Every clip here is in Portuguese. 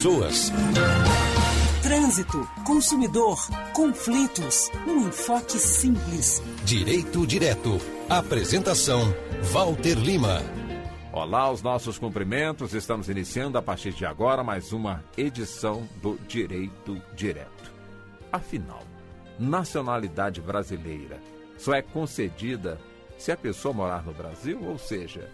Pessoas. Trânsito, consumidor, conflitos, um enfoque simples. Direito Direto. Apresentação, Walter Lima. Olá, os nossos cumprimentos. Estamos iniciando a partir de agora mais uma edição do Direito Direto. Afinal, nacionalidade brasileira só é concedida se a pessoa morar no Brasil, ou seja,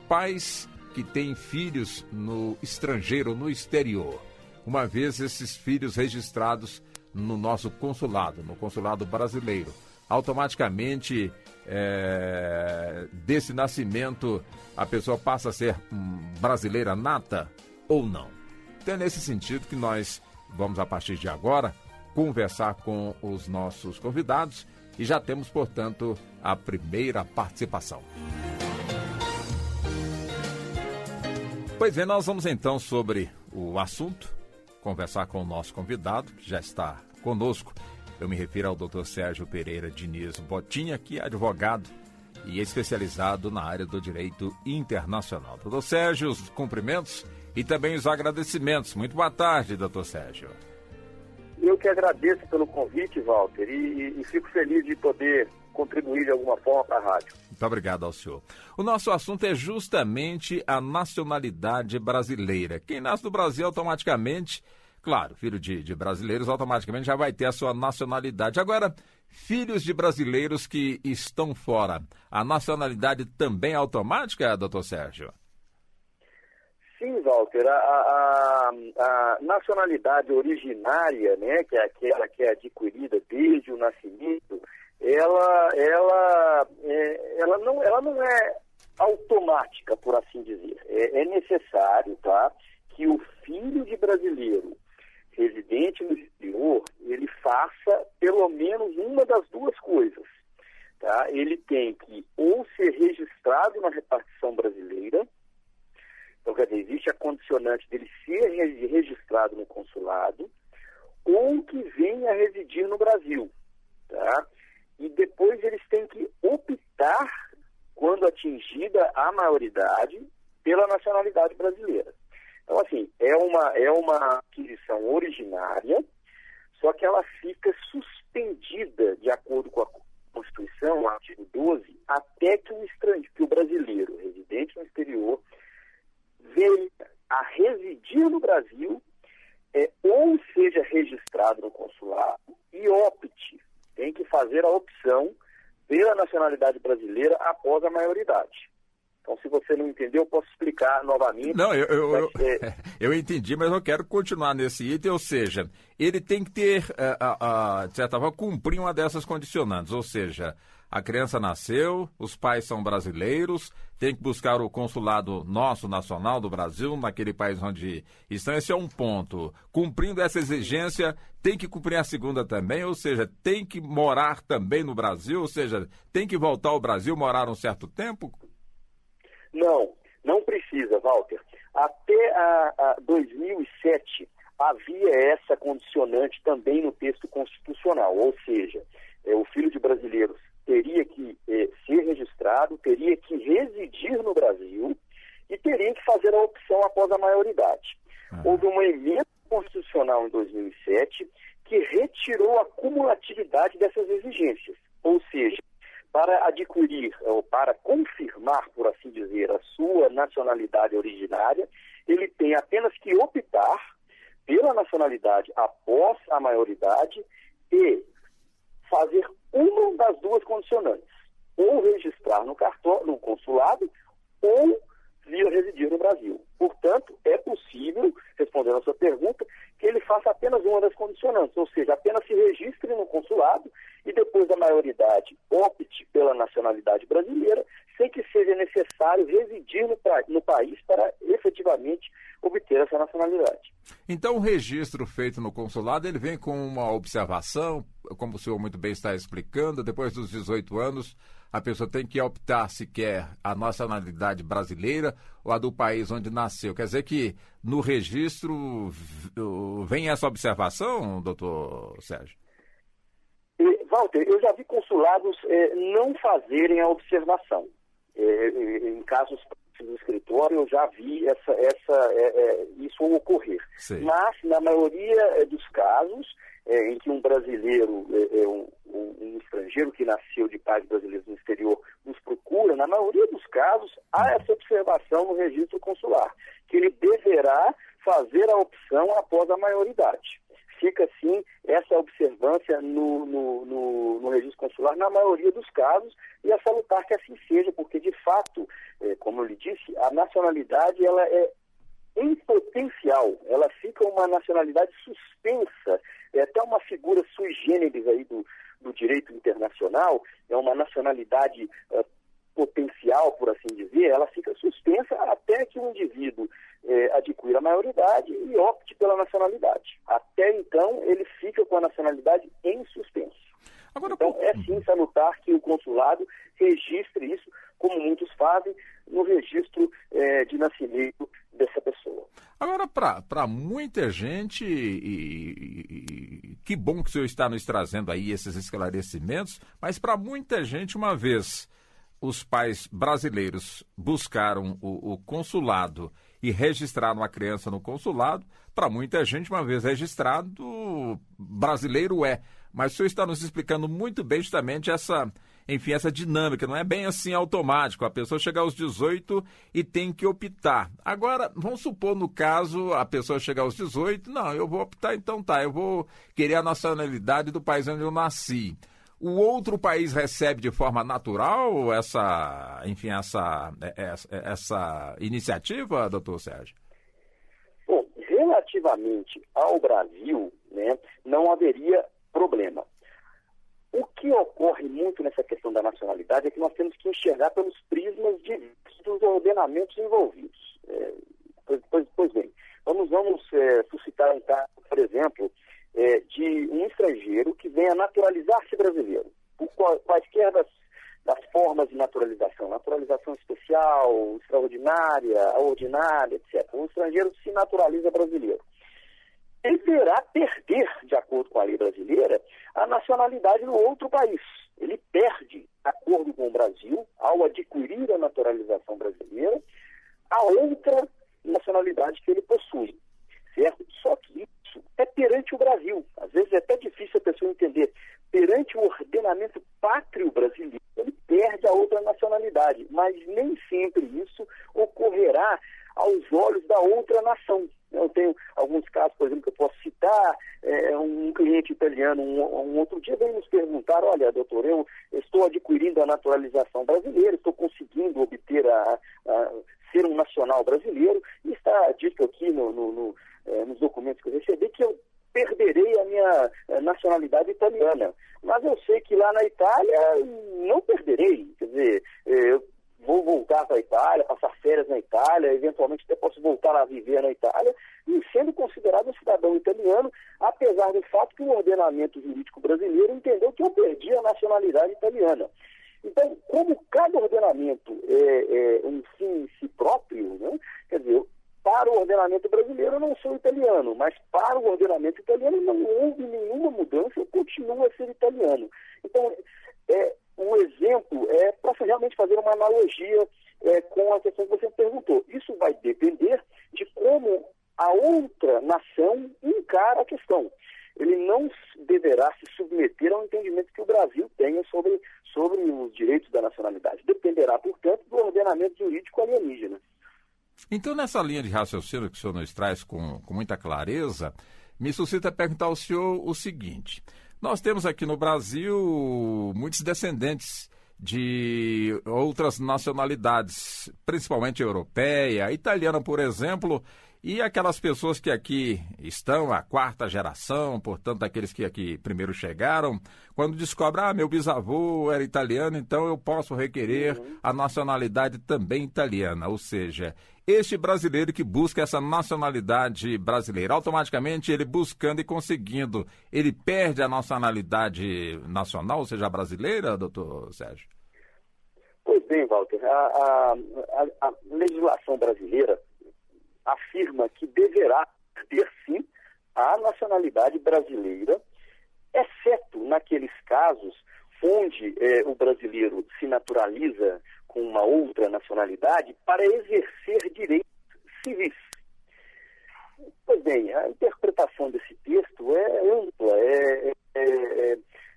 pais que têm filhos no estrangeiro, no exterior, uma vez esses filhos registrados no nosso consulado, no consulado brasileiro, automaticamente desse nascimento a pessoa passa a ser brasileira nata ou não. Então é nesse sentido que nós vamos a partir de agora conversar com os nossos convidados e já temos, portanto, a primeira participação. Pois bem, nós vamos então sobre o assunto, conversar com o nosso convidado, que já está conosco. Eu me refiro ao Dr. Sérgio Pereira Diniz Botinha, que é advogado e especializado na área do direito internacional. Dr. Sérgio, os cumprimentos e também os agradecimentos. Muito boa tarde, Dr. Sérgio. Eu que agradeço pelo convite, Walter, e fico feliz de poder contribuir de alguma forma para a rádio. Muito obrigado ao senhor. O nosso assunto é justamente a nacionalidade brasileira. Quem nasce no Brasil automaticamente, claro, filho de brasileiros, automaticamente já vai ter a sua nacionalidade. Agora, filhos de brasileiros que estão fora, a nacionalidade também é automática, doutor Sérgio? Sim, Walter, a nacionalidade originária, né, que é aquela que é adquirida desde o nascimento, ela não é automática, por assim dizer. É necessário, tá, que o filho de brasileiro residente no exterior, ele faça pelo menos uma das duas coisas. Tá? Ele tem que ou ser registrado na repartição brasileira, então, quer dizer, existe a condicionante dele ser registrado no consulado, ou que venha residir no Brasil. Tá? E depois eles têm que optar, quando atingida a maioridade, pela nacionalidade brasileira. Então, assim, é uma aquisição originária, só que ela fica suspendida, de acordo com a Constituição, o artigo 12, até que o brasileiro residente no exterior venha a residir no Brasil, ou seja registrado no consulado e opte, tem que fazer a opção pela nacionalidade brasileira após a maioridade. Então, se você não entendeu, eu posso explicar novamente. Não, eu entendi, mas eu quero continuar nesse item, ou seja, ele tem que ter, de certa forma, cumprir uma dessas condicionantes, ou seja, a criança nasceu, os pais são brasileiros, tem que buscar o consulado nosso, nacional do Brasil, naquele país onde estão. Esse é um ponto. Cumprindo essa exigência, tem que cumprir a segunda também, ou seja, tem que morar também no Brasil, ou seja, tem que voltar ao Brasil, morar um certo tempo? Não precisa, Walter. Até 2007 havia essa condicionante também no texto constitucional, ou seja, o filho de brasileiros teria que ser registrado, teria que residir no Brasil e teria que fazer a opção após a maioridade. Houve uma emenda constitucional em 2007 que retirou a cumulatividade dessas exigências, ou seja, para adquirir ou para confirmar, por assim dizer, a sua nacionalidade originária, ele tem apenas que optar pela nacionalidade após a maioridade e fazer uma das duas condicionantes, ou registrar no consulado ou vir residir no Brasil. Portanto, é possível, respondendo a sua pergunta, que ele faça apenas uma das condicionantes, ou seja, apenas se registre no consulado e depois da maioridade opte pela nacionalidade brasileira, sem que seja necessário residir no país para efetivamente obter essa nacionalidade. Então o registro feito no consulado, ele vem com uma observação, como o senhor muito bem está explicando, depois dos 18 anos, a pessoa tem que optar se quer a nacionalidade brasileira ou a do país onde nasceu. Quer dizer que no registro vem essa observação, doutor Sérgio? Walter, eu já vi consulados não fazerem a observação. Em casos do escritório eu já vi isso ocorrer. Sim. Mas, na maioria dos casos, em que um brasileiro, um estrangeiro que nasceu de pais brasileiros no exterior nos procura, na maioria dos casos, há essa observação no registro consular, que ele deverá fazer a opção após a maioridade. Fica, assim, essa observância no registro consular na maioria dos casos, e é salutar que assim seja, porque, de fato, como eu lhe disse, a nacionalidade ela é em potencial, ela fica uma nacionalidade suspensa, é até uma figura sui generis aí do direito internacional, é uma nacionalidade potencial, por assim dizer, ela fica suspensa até que o indivíduo adquira a maioridade e opte pela nacionalidade. Até então, ele fica com a nacionalidade em suspenso. Agora, então, é sim salutar que o consulado registre isso, como muitos fazem, no registro de nascimento dessa pessoa. Agora, para muita gente, e que bom que o senhor está nos trazendo aí esses esclarecimentos, mas para muita gente, uma vez os pais brasileiros buscaram o consulado e registraram a criança no consulado, para muita gente, uma vez registrado, brasileiro é. Mas o senhor está nos explicando muito bem justamente essa dinâmica, não é bem assim automático. A pessoa chega aos 18 e tem que optar. Agora, vamos supor, no caso, a pessoa chegar aos 18, não, eu vou optar, então tá, eu vou querer a nacionalidade do país onde eu nasci. O outro país recebe de forma natural essa iniciativa, doutor Sérgio? Bom, relativamente ao Brasil, né, não haveria problema. O que ocorre muito nessa questão da nacionalidade é que nós temos que enxergar pelos prismas dos ordenamentos envolvidos. Pois bem, vamos suscitar um caso, por exemplo, de um estrangeiro que venha naturalizar-se brasileiro, por quaisquer das formas de naturalização especial, extraordinária, ordinária, etc. Um estrangeiro se naturaliza brasileiro. Ele deverá perder, de acordo com a lei brasileira, a nacionalidade no outro país. Ele perde, de acordo com o Brasil, ao adquirir a naturalização brasileira, a outra nacionalidade que ele possui, certo? Só que isso é perante o Brasil. Às vezes é até difícil a pessoa entender. Perante o ordenamento pátrio brasileiro, ele perde a outra nacionalidade, mas nem sempre isso ocorrerá aos olhos da outra nação. Eu tenho alguns casos, por exemplo, que eu posso citar. Um cliente italiano, um outro dia, veio nos perguntar: olha, doutor, eu estou adquirindo a naturalização brasileira, estou conseguindo obter ser um nacional brasileiro, e está dito aqui nos documentos que eu recebi que eu perderei a minha nacionalidade italiana. Mas eu sei que lá na Itália não perderei. Quer dizer, eu vou voltar para a Itália, passar férias na Itália, eventualmente até posso voltar a viver na Itália, e sendo considerado um cidadão italiano, apesar do fato que o ordenamento jurídico brasileiro entendeu que eu perdi a nacionalidade italiana. Então, como cada ordenamento é um fim em si próprio, né? Quer dizer, para o ordenamento brasileiro eu não sou italiano, mas para o ordenamento italiano não houve nenhuma mudança, eu continuo a ser italiano. Então, um exemplo é para realmente fazer uma analogia com a questão que você perguntou. Isso vai depender de como a outra nação encara a questão. Ele não deverá se submeter ao entendimento que o Brasil tenha sobre os direitos da nacionalidade. Dependerá, portanto, do ordenamento jurídico alienígena. Então, nessa linha de raciocínio que o senhor nos traz com muita clareza, me suscita perguntar ao senhor o seguinte: nós temos aqui no Brasil muitos descendentes de outras nacionalidades, principalmente europeia, italiana, por exemplo, e aquelas pessoas que aqui estão, a quarta geração, portanto, aqueles que aqui primeiro chegaram, quando descobrem, meu bisavô era italiano, então eu posso requerer a nacionalidade também italiana. Ou seja, este brasileiro que busca essa nacionalidade brasileira, automaticamente ele buscando e conseguindo, ele perde a nacionalidade nacional, ou seja, brasileira, doutor Sérgio? Pois bem, Walter, a legislação brasileira afirma que deverá ter, sim, a nacionalidade brasileira, exceto naqueles casos onde o brasileiro se naturaliza com uma outra nacionalidade para exercer direitos civis. Pois bem, a interpretação desse texto é ampla,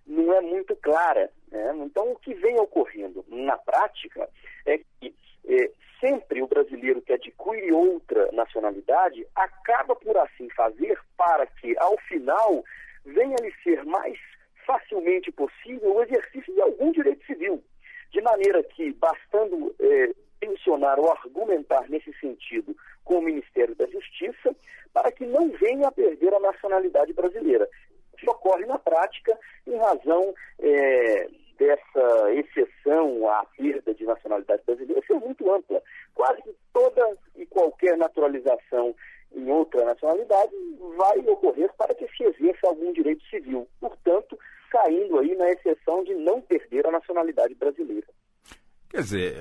não é muito clara, né? Então, o que vem ocorrendo na prática é que sempre o brasileiro que adquire outra nacionalidade acaba por assim fazer para que, ao final, venha lhe ser mais facilmente possível o exercício de algum direito civil. De maneira que, bastando mencionar ou argumentar nesse sentido com o Ministério da Justiça, para que não venha a perder a nacionalidade brasileira. Isso ocorre na prática em razão dessa exceção à perda de nacionalidade brasileira ser muito ampla. Quase que toda e qualquer naturalização em outra nacionalidade vai ocorrer para que se exerça algum direito civil. Portanto, caindo aí na exceção de não perder a nacionalidade brasileira. Quer dizer,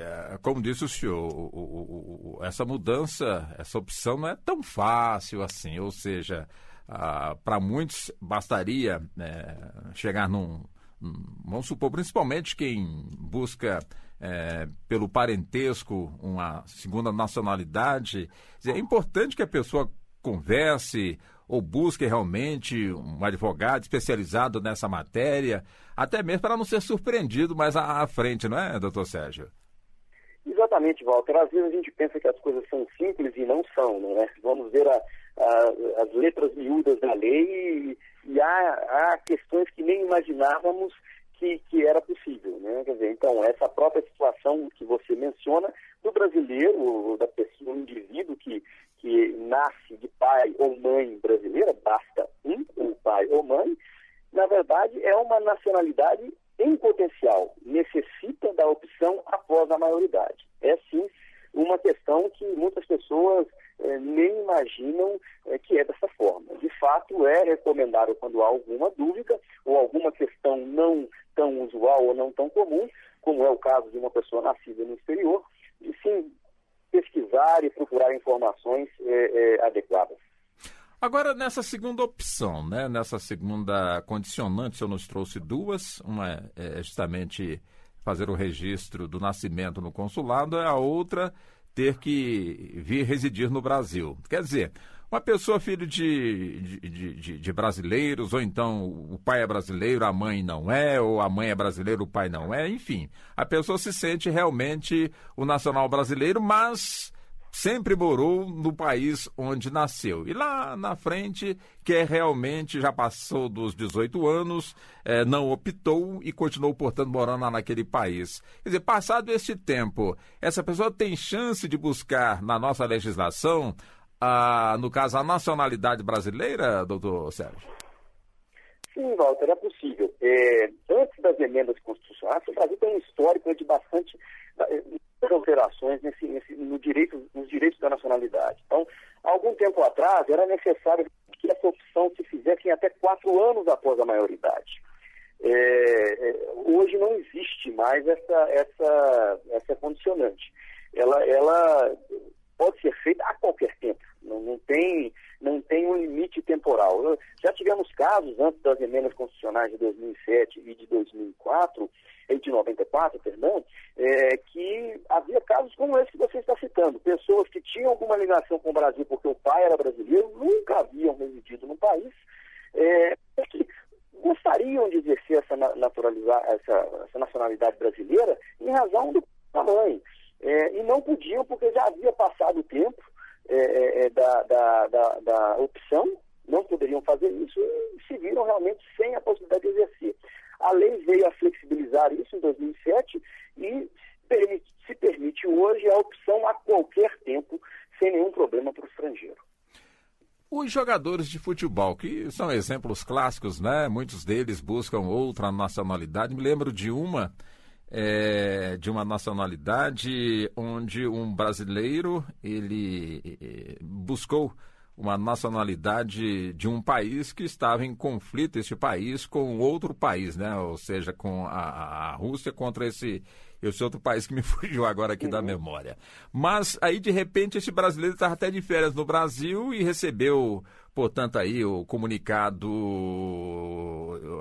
como disse o senhor, essa mudança, essa opção não é tão fácil assim, ou seja, para muitos bastaria chegar vamos supor, principalmente quem busca pelo parentesco uma segunda nacionalidade, é importante que a pessoa converse ou busque realmente um advogado especializado nessa matéria, até mesmo para não ser surpreendido mais à frente, não é, doutor Sérgio? Exatamente, Walter. Às vezes a gente pensa que as coisas são simples e não são, não é? Vamos ver as letras miúdas da lei e há questões que nem imaginávamos que era possível, né? Quer dizer, então, essa própria situação que você menciona do brasileiro, da pessoa, do indivíduo que nasce de pai ou mãe brasileira, basta um pai ou mãe, na verdade é uma nacionalidade em potencial, necessita da opção após a maioridade. É sim uma questão que muitas pessoas nem imaginam que é dessa forma. De fato, é recomendável quando há alguma dúvida ou alguma questão não tão usual ou não tão comum, como é o caso de uma pessoa nascida no exterior, e sim pesquisar e procurar informações adequadas. Agora, nessa segunda opção, né, nessa segunda condicionante, o senhor nos trouxe duas. Uma é justamente fazer o registro do nascimento no consulado, a outra ter que vir residir no Brasil. Quer dizer, uma pessoa filho de brasileiros, ou então o pai é brasileiro, a mãe não é, ou a mãe é brasileira, o pai não é, enfim. A pessoa se sente realmente o nacional brasileiro, mas sempre morou no país onde nasceu. E lá na frente, quer realmente, já passou dos 18 anos, não optou e continuou, portanto, morando lá naquele país. Quer dizer, passado este tempo, essa pessoa tem chance de buscar na nossa legislação, no caso, a nacionalidade brasileira, doutor Sérgio? Sim, Walter, é possível. Antes das emendas constitucionais, o Brasil tem um histórico de bastante alterações nos direitos da nacionalidade. Então, há algum tempo atrás, era necessário que essa opção se fizesse em até 4 anos após a maioridade. Hoje não existe mais essa condicionante. Ela pode ser feita a qualquer tempo. Não tem um limite temporal. Já tivemos casos, antes das emendas constitucionais de 2007 e de 2004, de 94, perdão, que havia casos como esse que você está citando. Pessoas que tinham alguma ligação com o Brasil porque o pai era brasileiro, nunca haviam residido no país, que gostariam de exercer essa nacionalidade brasileira em razão do tamanho. E não podiam porque já havia passado o tempo da opção, não poderiam fazer isso e se viram realmente sem a possibilidade de exercer. A lei veio a flexibilizar isso em 2007 e se permite hoje a opção a qualquer tempo, sem nenhum problema para o estrangeiro. Os jogadores de futebol, que são exemplos clássicos, né? Muitos deles buscam outra nacionalidade. Me lembro de uma nacionalidade onde um brasileiro ele buscou uma nacionalidade de um país que estava em conflito, este país, com outro país, né? Ou seja, com a Rússia contra esse outro país que me fugiu agora aqui da memória. Mas aí, de repente, esse brasileiro estava até de férias no Brasil e recebeu, portanto, aí o comunicado,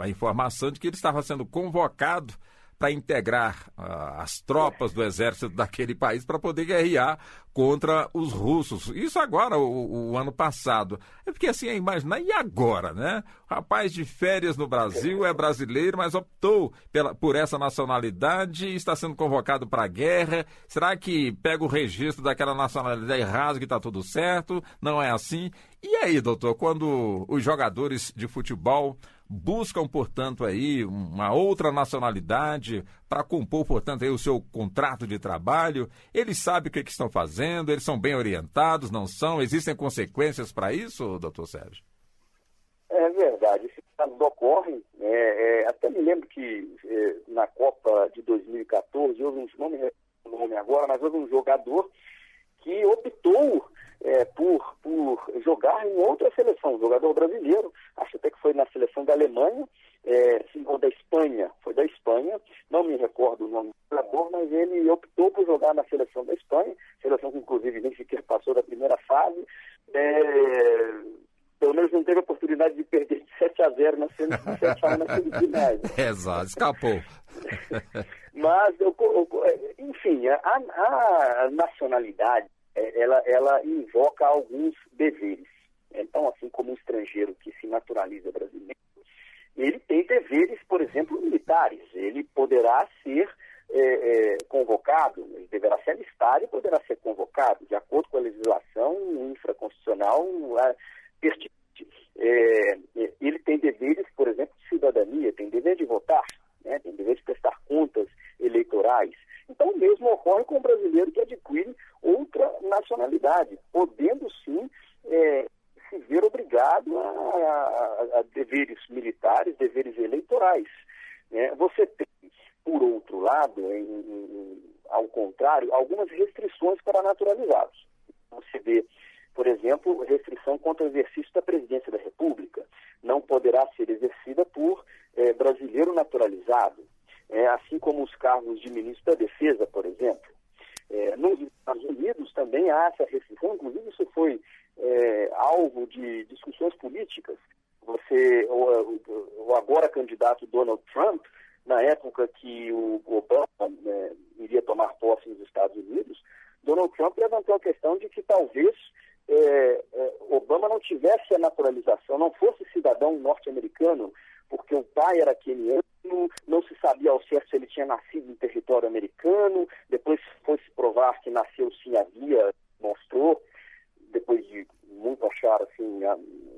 a informação de que ele estava sendo convocado para integrar as tropas do exército daquele país para poder guerrear contra os russos. Isso agora, o ano passado. Eu fiquei assim a imaginar, e agora, né? Rapaz de férias no Brasil, é brasileiro, mas optou por essa nacionalidade e está sendo convocado para a guerra. Será que pega o registro daquela nacionalidade e rasga e está tudo certo? Não é assim? E aí, doutor, quando os jogadores de futebol buscam, portanto, aí uma outra nacionalidade para compor, portanto, aí o seu contrato de trabalho, eles sabem o que estão fazendo, eles são bem orientados, não são? Existem consequências para isso, doutor Sérgio? É verdade, esses casos ocorrem. Até me lembro que na Copa de 2014, houve não me lembro o nome agora, mas houve um jogador que optou por jogar em outra seleção, um jogador brasileiro, acho até que foi na seleção da Alemanha, ou da Espanha, foi da Espanha, não me recordo o nome do jogador, mas ele optou por jogar na seleção da Espanha, seleção que inclusive nem sequer passou da primeira fase, pelo menos não teve a oportunidade de perder de 7-0 na semifinais. Exato, escapou. Mas, enfim, a nacionalidade, ela invoca alguns deveres. Então, assim como um estrangeiro que se naturaliza brasileiro, ele tem deveres, por exemplo, militares. Ele poderá ser convocado, ele deverá se alistar e poderá ser convocado, de acordo com a legislação infraconstitucional pertinente. Ele tem deveres, por exemplo, de cidadania, tem dever de votar, né? Tem dever de prestar contas eleitorais. Então, o mesmo ocorre com o brasileiro que adquire outra nacionalidade, podendo sim se ver obrigado a deveres militares, deveres eleitorais. Você tem, por outro lado, ao contrário, algumas restrições para naturalizados. Você vê, por exemplo, restrição contra o exercício da presidência da República. Não poderá ser exercida por brasileiro naturalizado. Assim como os cargos de ministro da Defesa, por exemplo. Nos Estados Unidos também há essa restrição, inclusive isso foi alvo de discussões políticas. O agora candidato Donald Trump, na época que o Obama iria tomar posse nos Estados Unidos, Donald Trump levantou a questão de que talvez Obama não tivesse a naturalização, não fosse cidadão norte-americano, porque o pai era queniano, não se sabia ao certo se ele tinha nascido em território americano, depois foi-se provar que nasceu sim, havia, mostrou, depois de muito achar assim,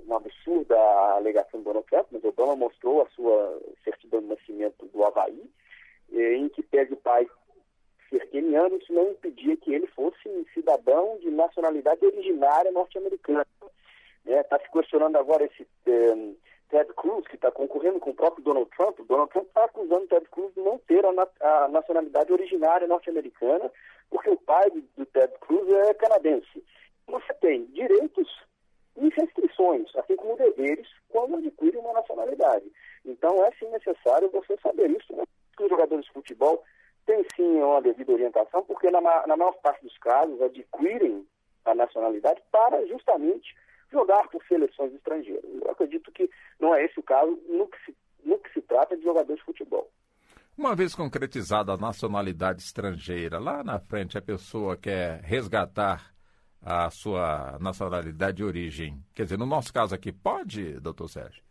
uma absurda alegação do Donald Trump, mas Obama mostrou a sua certidão de nascimento do Havaí, em que pede o pai ser queniano, isso não impedia que ele fosse cidadão de nacionalidade originária norte-americana. Está se questionando agora esse Ted Cruz, que está concorrendo com o próprio Donald Trump. O Donald Trump está acusando Ted Cruz de não ter a nacionalidade originária norte-americana, porque o pai do Ted Cruz é canadense. Você tem direitos e restrições, assim como deveres, quando adquire uma nacionalidade. Então, é sim necessário você saber isso, né? Que os jogadores de futebol têm sim uma devida orientação, porque na maior parte dos casos adquirem a nacionalidade para justamente jogar por seleções estrangeiras. Eu acredito que não é esse o caso no que se trata de jogadores de futebol. Uma vez concretizada a nacionalidade estrangeira, lá na frente a pessoa quer resgatar a sua nacionalidade de origem. Quer dizer, no nosso caso aqui, pode, doutor Sérgio?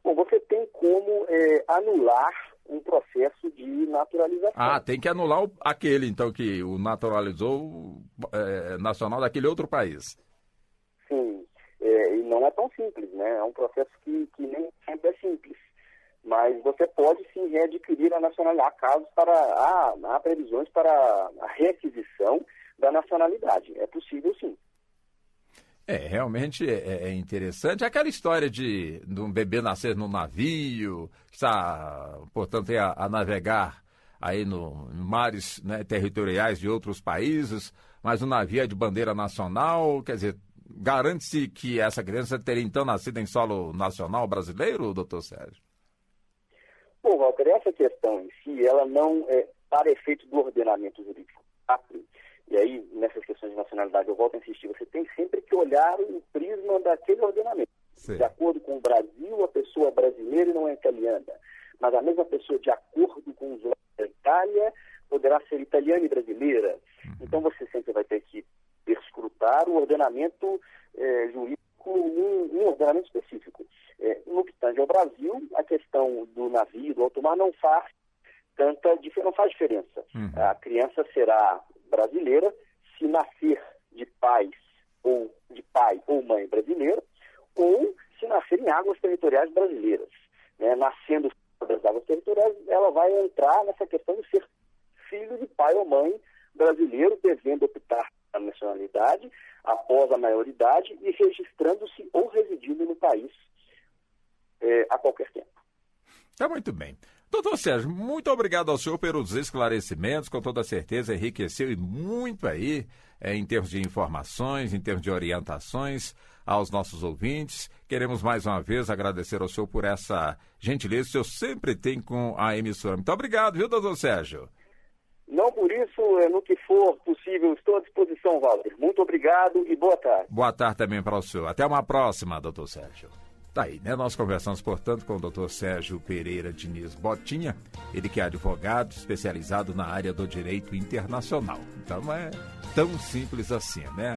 Bom, você tem como anular um processo de naturalização. Tem que anular aquele, então, que o naturalizou nacional daquele outro país. Sim, e não é tão simples, né? É um processo que nem sempre é simples. Mas você pode sim readquirir a nacionalidade. Há previsões para a reaquisição da nacionalidade. É possível sim. Realmente é interessante. Aquela história de um bebê nascer num navio, que está, portanto, a navegar aí no mares, né, territoriais de outros países, mas o navio é de bandeira nacional, quer dizer, garante-se que essa criança teria então nascido em solo nacional brasileiro, doutor Sérgio? Bom, Walter, essa questão em si, ela não é para efeito do ordenamento jurídico. E aí, nessas questões de nacionalidade, eu volto a insistir, você tem sempre que olhar o prisma daquele ordenamento. Sim. De acordo com o Brasil, a pessoa é brasileira e não é italiana. mas a mesma pessoa, de acordo com os leis da Itália, poderá ser italiana e brasileira. Então você sempre vai ter que perscrutar o ordenamento jurídico, um ordenamento específico. No que tange ao Brasil, a questão do navio, do alto mar, não faz diferença. A criança será brasileira se nascer de pai ou mãe brasileira, ou se nascer em águas territoriais brasileiras. Nascendo das águas territoriais, ela vai entrar nessa questão de ser filho de pai ou mãe brasileiro, devendo optar pela nacionalidade após a maioridade e registrando-se ou residindo no país a qualquer tempo. Tá muito bem. Doutor Sérgio, muito obrigado ao senhor pelos esclarecimentos, com toda certeza enriqueceu e muito aí em termos de informações, em termos de orientações aos nossos ouvintes. Queremos mais uma vez agradecer ao senhor por essa gentileza que o senhor sempre tem com a emissora. Muito obrigado, viu, doutor Sérgio? Não por isso, no que for possível, estou à disposição, Walter. Muito obrigado e boa tarde. Boa tarde também para o senhor. Até uma próxima, doutor Sérgio. Tá aí, né? Nós conversamos, portanto, com o doutor Sérgio Pereira Diniz Botinha, ele que é advogado especializado na área do direito internacional. Então não é tão simples assim, né?